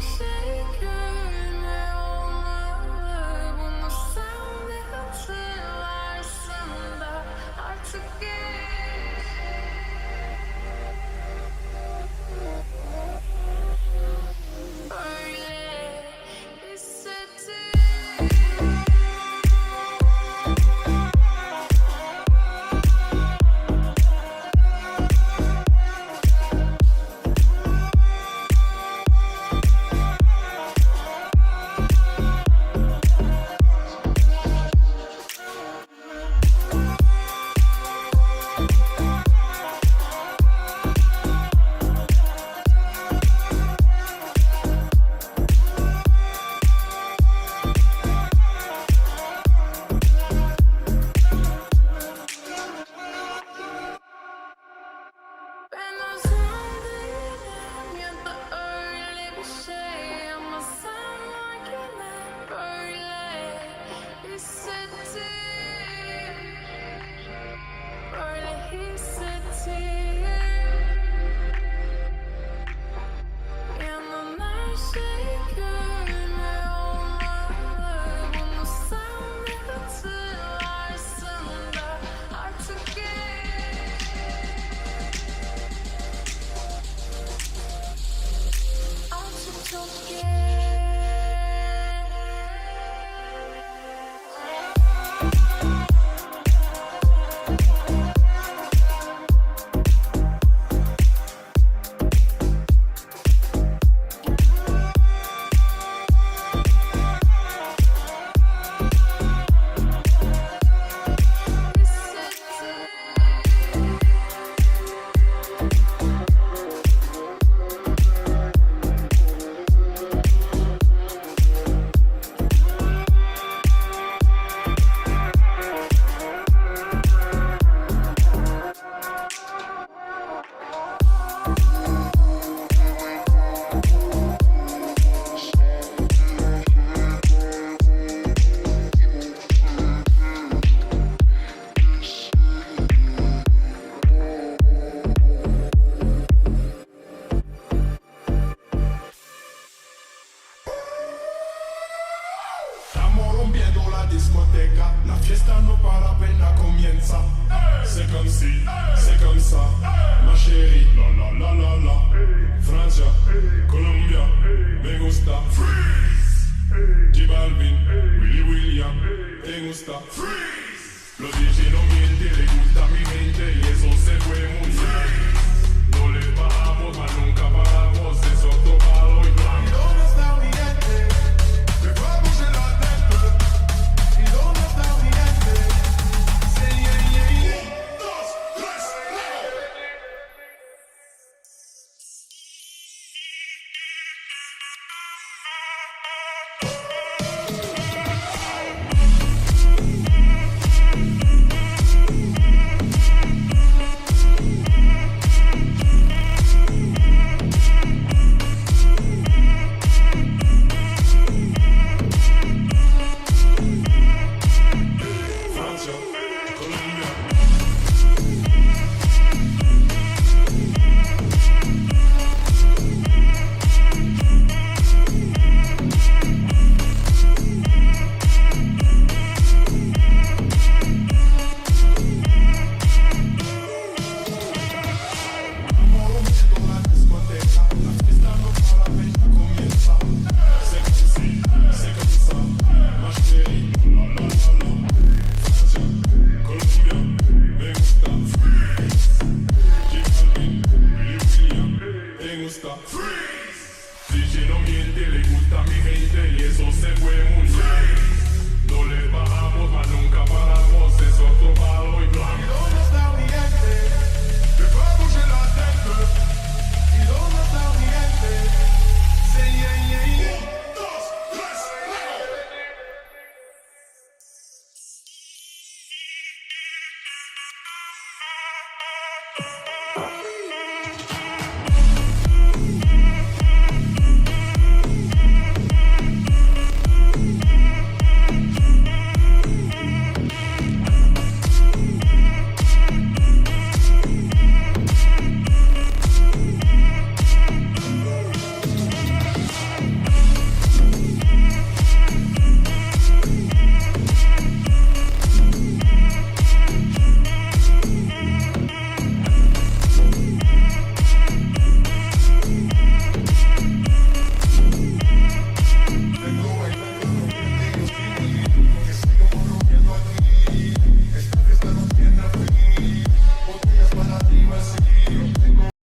şey gülme olmalı. Bunu sen de hatırlarsın da artık geç. Öyle hissettim. Ben özlem değilim ya da öyle bir şey ama sen varken böyle hissettim, böyle hissettim. Yanan her şey gülme olmalı. Bunu sen de hatırlarsın da artık geç. Artık çok geç. Estamos rompiendo la discoteca, la fiesta no para apenas comienza. C'est comme si, c'est comme ça, ma chérie. La la la la la. Francia, Colombia, me gusta. Freeze. J Balvin, Willy William, te gusta. Freeze. Los DJ no mienten, le gusta a mi gente y eso se fue muy bien. No le paramos, mas nunca paramos, eso tocado y blanco. ¿Dónde está mi gente? Me fue a bouger la tête. ¿Y dónde está mi gente? C'est yeah, yeah, yeah. 1, 2, 3, Francia, Colombia. Estamos rompiendo la discoteca, la fiesta no para apenas comienza. C'est comme si, c'est comme ça, ma chérie. La la la la. Francia, Colombia, me gusta. Freeze. J Balvin, Willy William, te gusta. Freeze. DJ no miente, le gusta a mi gente y eso se fue muy bien.